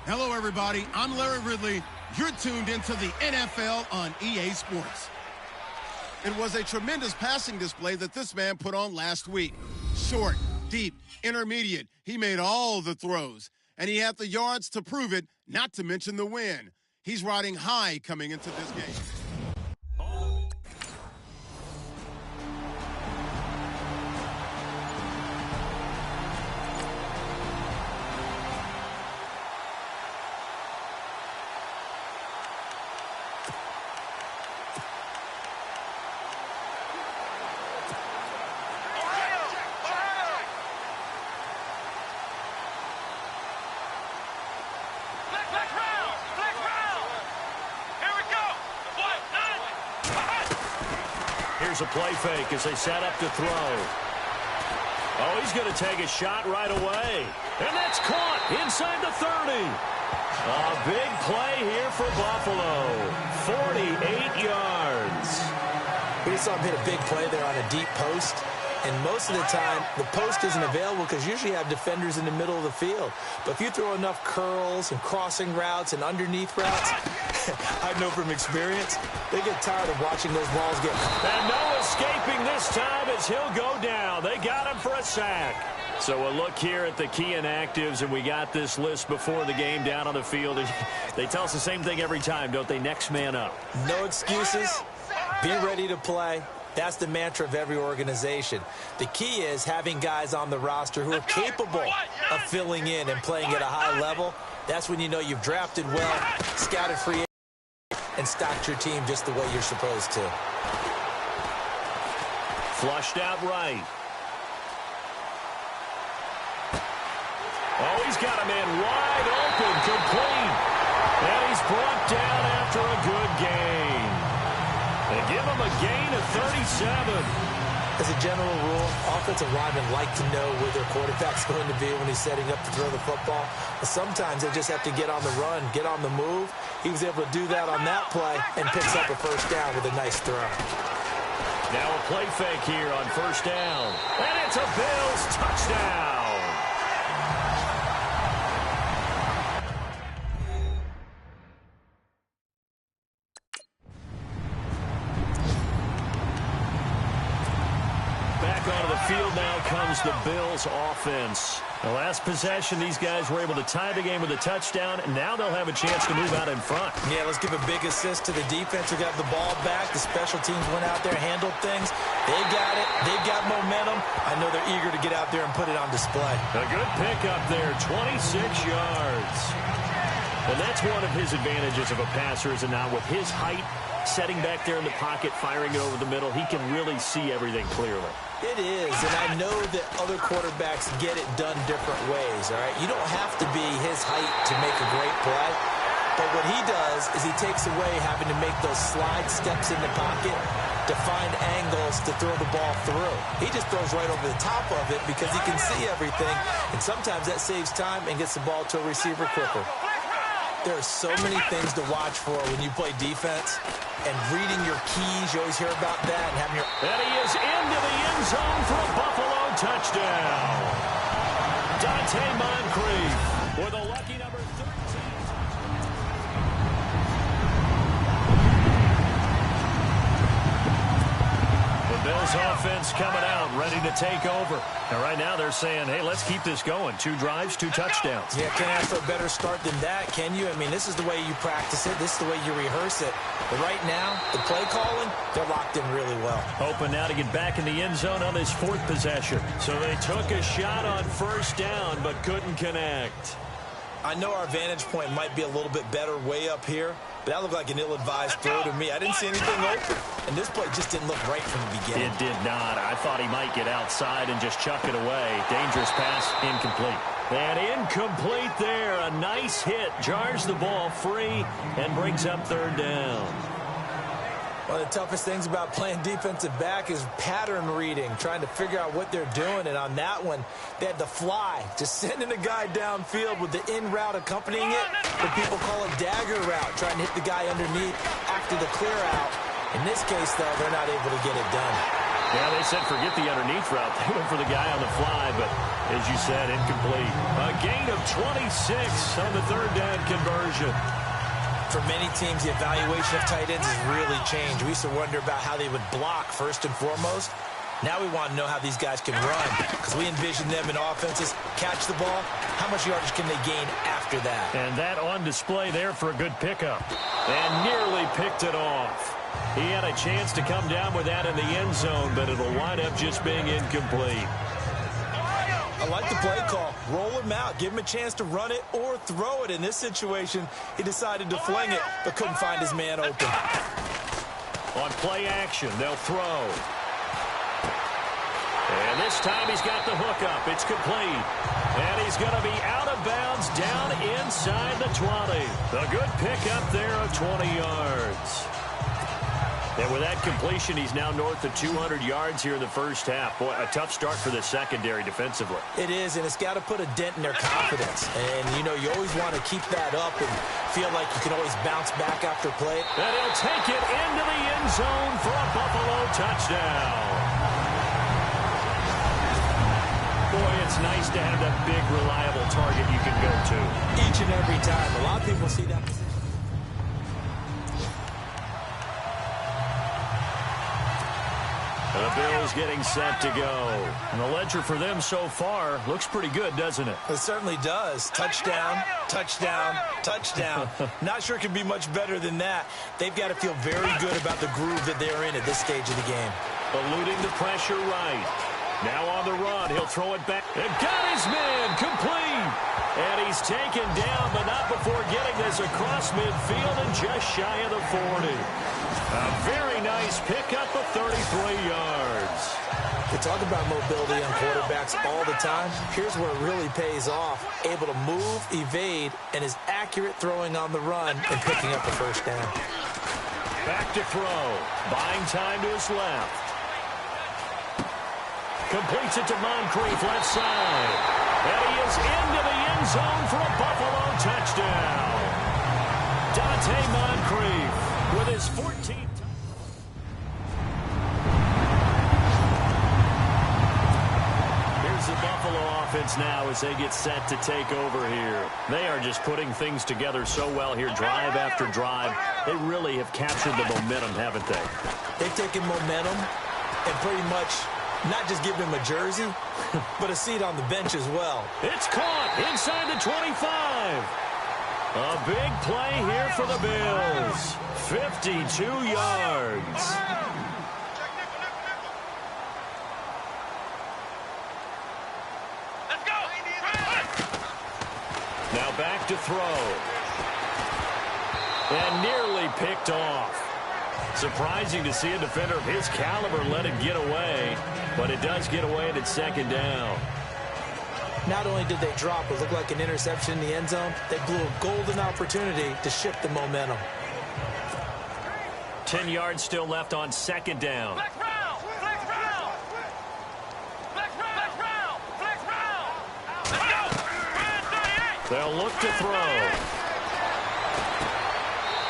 Hello, everybody. I'm Larry Ridley. You're tuned into the NFL on EA Sports. It was a tremendous passing display that this man put on last week. Short, deep, intermediate. He made all the throws, and he had the yards to prove it, not to mention the win. He's riding high coming into this game. Here's a play fake as they set up to throw. Oh, he's going to take a shot right away. And that's caught inside the 30. A big play here for Buffalo. 48 yards. We just saw him hit a big play there on a deep post. And most of the time, the post isn't available because usually you have defenders in the middle of the field. But if you throw enough curls and crossing routes and underneath routes, I know from experience, they get tired of watching those balls get. And no escaping this time as he'll go down. They got him for a sack. So a look here at the key inactives, and we got this list before the game down on the field. They tell us the same thing every time, don't they? Next man up. No excuses. Be ready to play. That's the mantra of every organization. The key is having guys on the roster who are capable of filling in and playing at a high level. That's when you know you've drafted well, scouted free agents, and stocked your team just the way you're supposed to. Flushed out right. Oh, he's got a man wide open, complete. And he's brought down after a good gain. They give him a gain of 37. As a general rule, offensive linemen like to know where their quarterback's going to be when he's setting up to throw the football. But sometimes they just have to get on the run, get on the move. He was able to do that on that play and picks up a first down with a nice throw. Now a play fake here on first down. And it's a Bills touchdown. Onto the field now comes the Bills offense. The last possession, these guys were able to tie the game with a touchdown, and now they'll have a chance to move out in front. Yeah, let's give a big assist to the defense who got the ball back. The special teams went out there, handled things. They got it. They've got momentum. I know they're eager to get out there and put it on display. A good pickup there, 26 yards. And that's one of his advantages of a passer, is it not? With his height, setting back there in the pocket, firing it over the middle, he can really see everything clearly. It is, and I know that other quarterbacks get it done different ways, all right? You don't have to be his height to make a great play, but what he does is he takes away having to make those slide steps in the pocket to find angles to throw the ball through. He just throws right over the top of it because he can see everything, and sometimes that saves time and gets the ball to a receiver quicker. There are so many things to watch for when you play defense, and reading your keys, you always hear about that. And he is into the end zone for a Buffalo touchdown. Dante Moncrief with a lucky number 13. The Bills offense coming out, ready to take over. And right now they're saying, hey, let's keep this going. 2 drives, 2 touchdowns. Yeah, can't ask for a better start than that, can you? I mean, this is the way you practice it. This is the way you rehearse it. But right now, the play calling, they're locked in really well. Hoping now to get back in the end zone on this 4th possession. So they took a shot on first down, but couldn't connect. I know our vantage point might be a little bit better way up here, but that looked like an ill-advised throw to me. I didn't see anything open, and this play just didn't look right from the beginning. It did not. I thought he might get outside and just chuck it away. Dangerous pass, incomplete. And incomplete there. A nice hit. Jars the ball free and brings up 3rd down. One of the toughest things about playing defensive back is pattern reading, trying to figure out what they're doing. And on that one, they had the fly, just sending a guy downfield with the in route accompanying it. What people call a dagger route, trying to hit the guy underneath after the clear out. In this case, though, they're not able to get it done. Yeah, they said forget the underneath route. They went for the guy on the fly, but as you said, incomplete. A gain of 26 on the third down conversion. For many teams, the evaluation of tight ends has really changed. We used to wonder about how they would block first and foremost. Now we want to know how these guys can run, because we envision them in offenses catch the ball. How much yardage can they gain after that? And that on display there for a good pickup. And nearly picked it off. He had a chance to come down with that in the end zone, but it'll wind up just being incomplete. I like the play call. Roll him out. Give him a chance to run it or throw it. In this situation, he decided to fling it, but couldn't find his man open. On play action, they'll throw. And this time he's got the hook up. It's complete. And he's going to be out of bounds down inside the 20. A good pickup there of 20 yards. And with that completion, he's now north of 200 yards here in the first half. Boy, a tough start for the secondary defensively. It is, and it's got to put a dent in their confidence. And, you know, you always want to keep that up and feel like you can always bounce back after play. And he'll take it into the end zone for a Buffalo touchdown. Boy, it's nice to have that big, reliable target you can go to. Each and every time. A lot of people see that position. The Bills getting set to go. And the ledger for them so far looks pretty good, doesn't it? It certainly does. Touchdown, touchdown, touchdown. Not sure it can be much better than that. They've got to feel very good about the groove that they're in at this stage of the game. Eluding the pressure right. Now on the run, he'll throw it back. And got his man, complete. And he's taken down, but not before getting this across midfield and just shy of the 40. A very nice pickup of 33 yards. We talk about mobility on quarterbacks all the time. Here's where it really pays off. Able to move, evade, and is accurate throwing on the run and picking up a first down. Back to throw. Buying time to his left. Completes it to Moncrief, left side. And he is into the end zone for a Buffalo touchdown. Dante Moncrief with his 14th. Here's the Buffalo offense now as they get set to take over here. They are just putting things together so well here, drive after drive. They really have captured the momentum, haven't they? They've taken momentum and pretty much not just give him a jersey, but a seat on the bench as well. It's caught inside the 25. A big play here for the Bills. 52 yards. Let's go. Now back to throw. And nearly picked off. Surprising to see a defender of his caliber let it get away, but it does get away and it's second down. Not only did they drop what looked like an interception in the end zone, they blew a golden opportunity to shift the momentum. 10 yards still left on second down. Flex round. Flex round. Flex round. Flex round. Flex round. Let's go. They'll look to throw.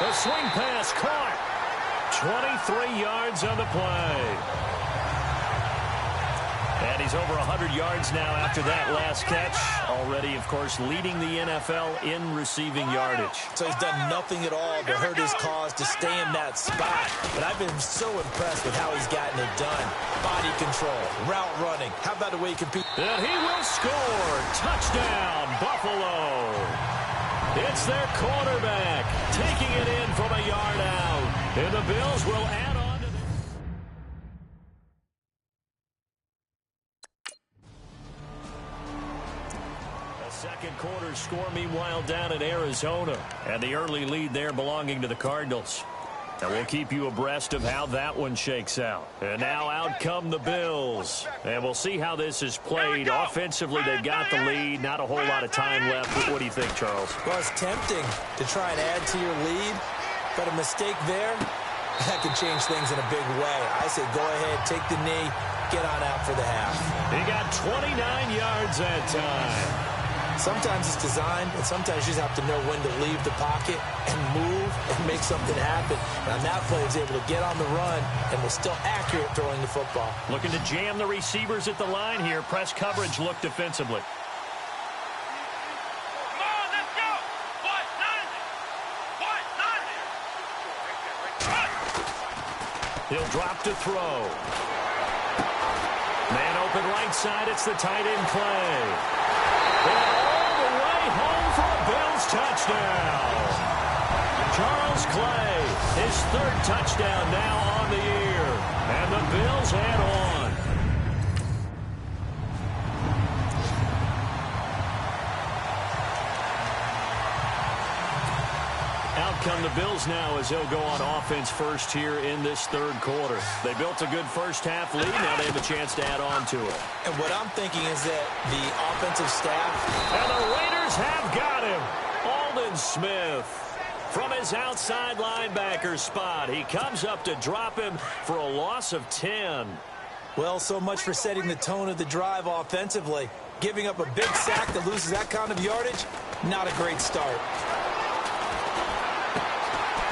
The swing pass caught. 23 yards on the play. And he's over 100 yards now after that last catch. Already, of course, leading the NFL in receiving yardage. So he's done nothing at all to hurt his cause, to stay in that spot. But I've been so impressed with how he's gotten it done. Body control, route running. How about the way he competes? And he will score. Touchdown, Buffalo. It's their quarterback taking it in from a yard out. And the Bills will add on to this. A second quarter score, meanwhile, down in Arizona. And the early lead there belonging to the Cardinals. And we'll keep you abreast of how that one shakes out. And now out come the Bills. And we'll see how this is played. Offensively, they've got the lead. Not a whole lot of time left. What do you think, Charles? Well, it's tempting to try and add to your lead, but a mistake there, that could change things in a big way. I say go ahead, take the knee, get on out for the half. He got 29 yards that time. Sometimes it's designed, and sometimes you just have to know when to leave the pocket and move and make something happen. And on that play, he was able to get on the run and was still accurate throwing the football. Looking to jam the receivers at the line here. Press coverage look defensively. Come on, let's go. What? 90. What? 90. He'll drop to throw. Man open right side. It's the tight end Clay. And all the way home for a Bills touchdown. Charles Clay, his third touchdown now on the year. And the Bills head on. Out come the Bills now as they'll go on offense first here in this third quarter. They built a good first half lead. Now they have a chance to add on to it. And what I'm thinking is that the offensive staff... And the Raiders have got him. Aldon Smith from his outside linebacker spot. He comes up to drop him for a loss of 10. Well, so much for setting the tone of the drive offensively. Giving up a big sack that loses that kind of yardage, not a great start.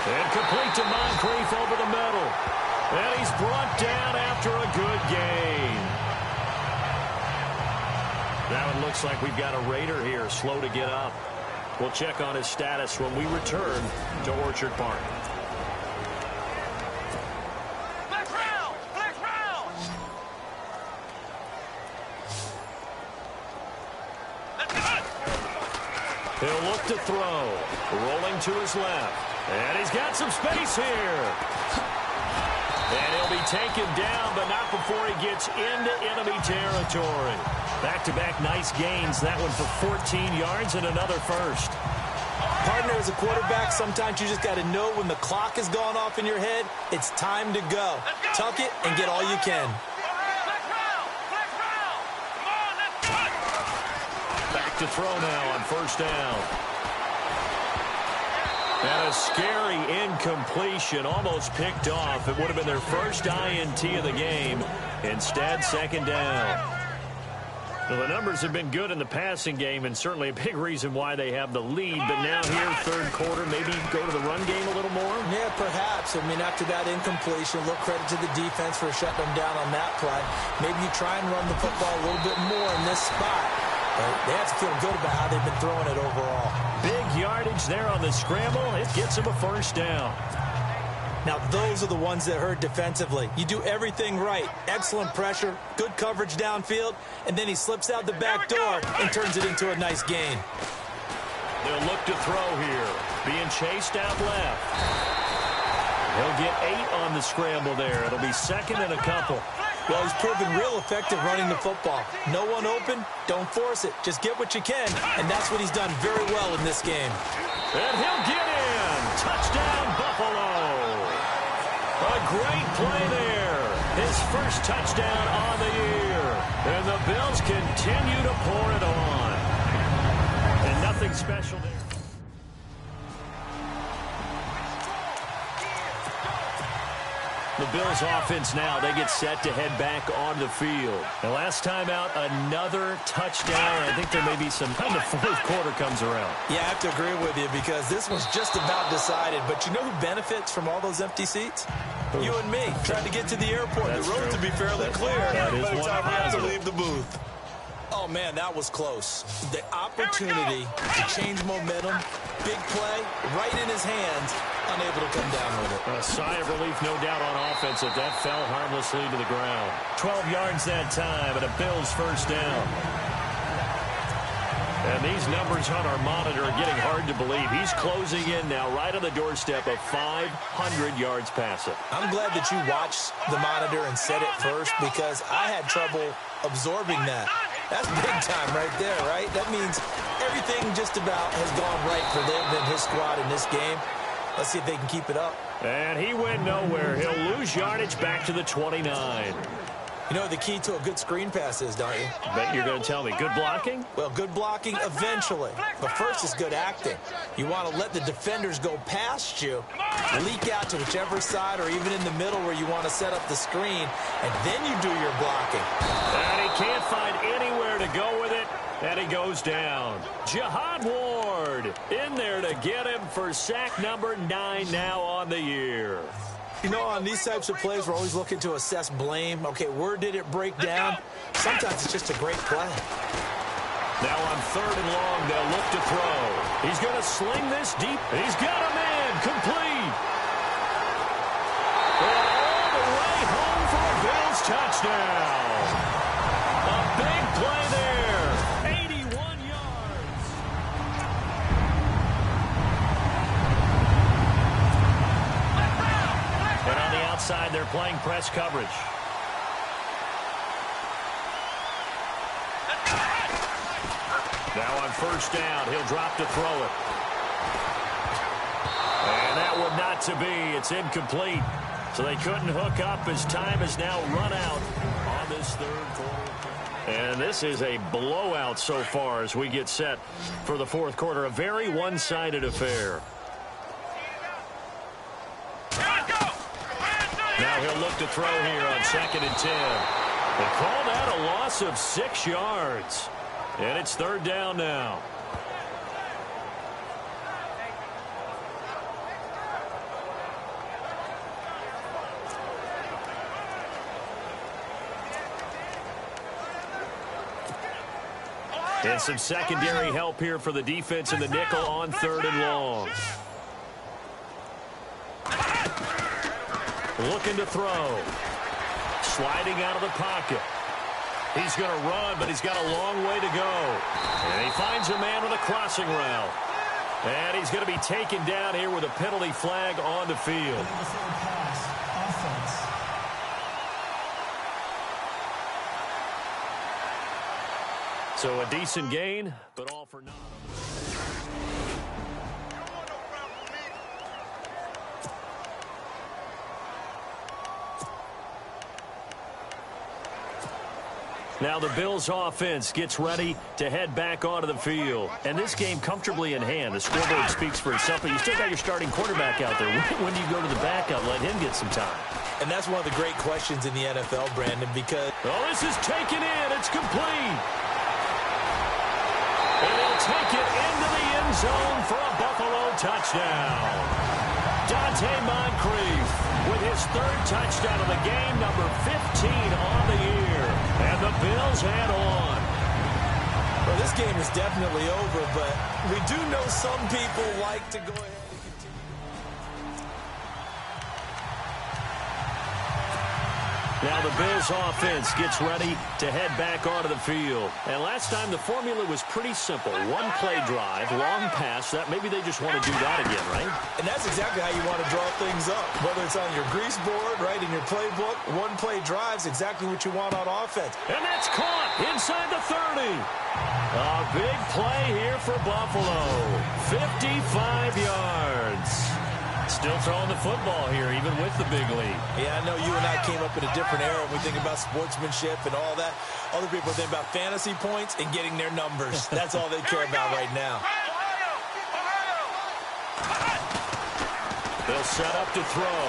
And complete to Moncrief over the middle. And he's brought down after a good gain. Now it looks like we've got a Raider here, slow to get up. We'll check on his status when we return to Orchard Park. Flex round. Flex round. Let's go. He'll look to throw. Rolling to his left. And he's got some space here. And he'll be taken down, but not before he gets into enemy territory. Back-to-back nice gains. That one for 14 yards and another first. Partner, as a quarterback, sometimes you just got to know when the clock has gone off in your head, it's time to go. Tuck it and get all you can. Flex round. Flex round. Come on, let's go. Back to throw now on first down. And a scary incompletion, almost picked off. It would have been their first INT of the game. Instead, second down. Well, the numbers have been good in the passing game, and certainly a big reason why they have the lead. But now here, third quarter, maybe go to the run game a little more? Yeah, perhaps. I mean, after that incompletion, a little credit to the defense for shutting them down on that play. Maybe you try and run the football a little bit more in this spot. But they have to feel good about how they've been throwing it overall. Big yardage there on the scramble. It gets them a first down. Now, those are the ones that hurt defensively. You do everything right. Excellent pressure, good coverage downfield, and then he slips out the back door and turns it into a nice gain. They'll look to throw here. Being chased out left. He'll get 8 on the scramble there. It'll be second and a couple. Well, he's proven real effective running the football. No one open, don't force it. Just get what you can, and that's what he's done very well in this game. And he'll get in. Touchdown, Buffalo. A great play there. His first touchdown on the year. And the Bills continue to pour it on. And nothing special there. The Bills offense now, they get set to head back on the field. The last time out, another touchdown. I think there may be some time the fourth quarter comes around. Yeah, I have to agree with you because this was just about decided. But you know who benefits from all those empty seats? You and me, trying to get to the airport. That's the road true. to be fairly clear That is by the one time we have to positive. leave the booth. Oh, man, that was close. The opportunity to change momentum, big play, right in his hands, unable to come down with it. A sigh of relief, no doubt, on offense that fell harmlessly to the ground. 12 yards that time, and a Bills first down. And these numbers on our monitor are getting hard to believe. He's closing in now, right on the doorstep of 500 yards passing. I'm glad that you watched the monitor and said it first because I had trouble absorbing that. That's big time right there, right? That means everything just about has gone right for them and his squad in this game. Let's see if they can keep it up. And he went nowhere. He'll lose yardage back to the 29. You know what the key to a good screen pass is, don't you? Bet you're going to tell me. Good blocking? Well, good blocking eventually. But first is good acting. You want to let the defenders go past you, leak out to whichever side or even in the middle where you want to set up the screen, and then you do your blocking. And he can't find anywhere to go with it, and he goes down. Jihad Ward in there to get him for sack number 9 now on the year. You know, on these types of plays, we're always looking to assess blame. Okay, where did it break down? Sometimes it's just a great play. Now on 3rd and long, they'll look to throw. He's going to sling this deep. He's got a man complete. And all the way home for a Bills touchdown. A big play there. 81 yards. And on the outside, they're playing press coverage. Now on 1st down, he'll drop to throw it. And that one not to be. It's incomplete. So they couldn't hook up as time has now run out on this 3rd quarter. And this is a blowout so far as we get set for the 4th quarter. A very one-sided affair. Now he'll look to throw here on 2nd and 10. They call that a loss of 6 yards. And it's 3rd down now. And some secondary help here for the defense in the nickel on 3rd and long. Looking to throw. Sliding out of the pocket. He's going to run, but he's got a long way to go. And he finds a man with a crossing route. And he's going to be taken down here with a penalty flag on the field. So a decent gain, but all for naught. Now the Bills offense gets ready to head back onto the field. And this game comfortably in hand. The scoreboard speaks for itself, but you still got your starting quarterback out there. When do you go to the backup, let him get some time? And that's one of the great questions in the NFL, Brandon, because... Oh, this is taken in. It's complete. And he'll take it into the end zone for a Buffalo touchdown. Dante Moncrief with his 3rd touchdown of the game, number 15 on the year. And the Bills head on. Well, this game is definitely over, but we do know some people like to go ahead and continue. Now the Bills offense gets ready to head back onto the field. And last time the formula was pretty simple. 1 play drive, long pass. That maybe they just want to do that again, right? And that's exactly how you want to draw things up. Whether it's on your grease board, right, in your playbook, 1 play drive's exactly what you want on offense. And that's caught inside the 30. A big play here for Buffalo. 55 yards. Still throwing the football here, even with the big lead. Yeah, I know you and I came up in a different era. We think about sportsmanship and all that. Other people think about fantasy points and getting their numbers. That's all they care about right now. They'll set up to throw.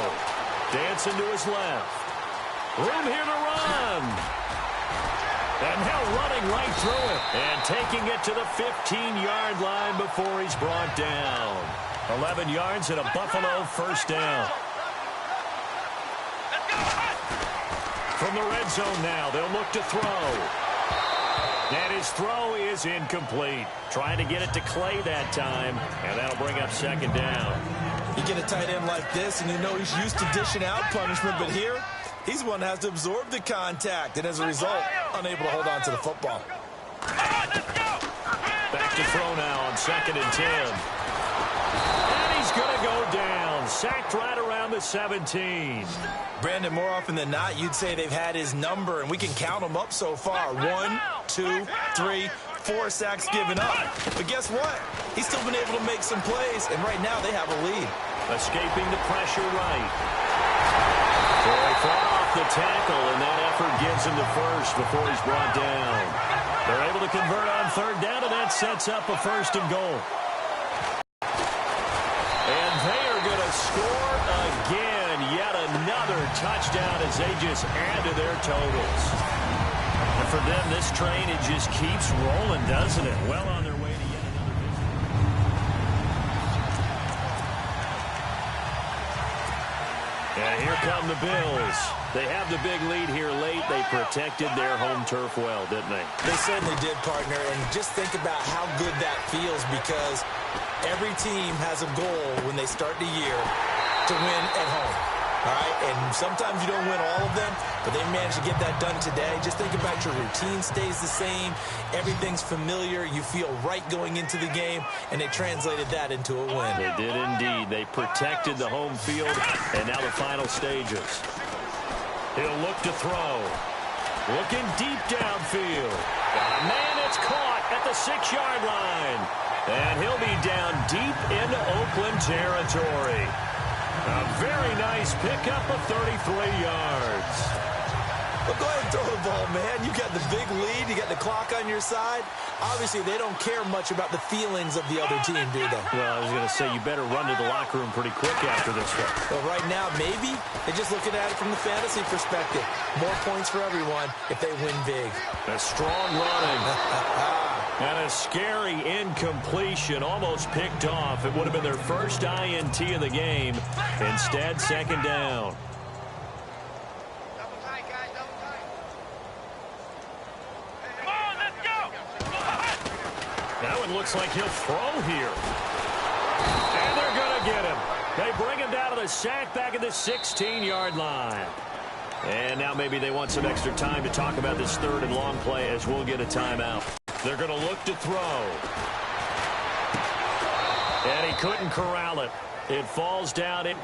Dancing to his left. Room here to run. And now running right through it. And taking it to the 15-yard line before he's brought down. 11 yards and a Buffalo 1st down. From the red zone now, they'll look to throw. And his throw is incomplete. Trying to get it to Clay that time, and that'll bring up 2nd down. You get a tight end like this, and you know he's used to dishing out punishment, but here, he's one that has to absorb the contact, and as a result, unable to hold on to the football. Back to throw now on 2nd and 10. And he's going to go down. Sacked right around the 17. Brandon, more often than not, you'd say they've had his number, and we can count them up so far. 1, 2, 3, 4 sacks given up. But guess what? He's still been able to make some plays, and right now they have a lead. Escaping the pressure right. So they fought off the tackle, and that effort gives him the first before he's brought down. They're able to convert on 3rd down, and that sets up a 1st and goal. And they are going to score again. Yet another touchdown as they just add to their totals. And for them, this train, it just keeps rolling, doesn't it? Well on their way to yet come the Bills. They have the big lead here late. They protected their home turf well, didn't they? They certainly did, partner. And just think about how good that feels, because every team has a goal when they start the year to win at home. All right, and sometimes you don't win all of them, but they managed to get that done today. Just think about your routine stays the same. Everything's familiar. You feel right going into the game, and they translated that into a win. They did indeed. They protected the home field, and now the final stages. He'll look to throw. Looking deep downfield. Man, it's caught at the 6-yard line. And he'll be down deep into Oakland territory. A very nice pickup of 33 yards. Well, go ahead and throw the ball, man. You got the big lead. You got the clock on your side. Obviously, they don't care much about the feelings of the other team, do they? Well, I was going to say, you better run to the locker room pretty quick after this one. Well, right now, maybe they're just looking at it from the fantasy perspective. More points for everyone if they win big. A strong running. And a scary incompletion, almost picked off. It would have been their first INT of the game. Instead, second down. Double tight, guys, double tight. Come on, let's go. That one looks like he'll throw here. And they're going to get him. They bring him down to the sack back at the 16-yard line. And now maybe they want some extra time to talk about this third and long play, as we'll get a timeout. They're going to look to throw. And he couldn't corral it. It falls down in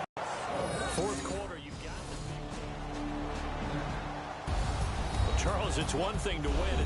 fourth quarter. You've got to. Well, Charles, it's one thing to win.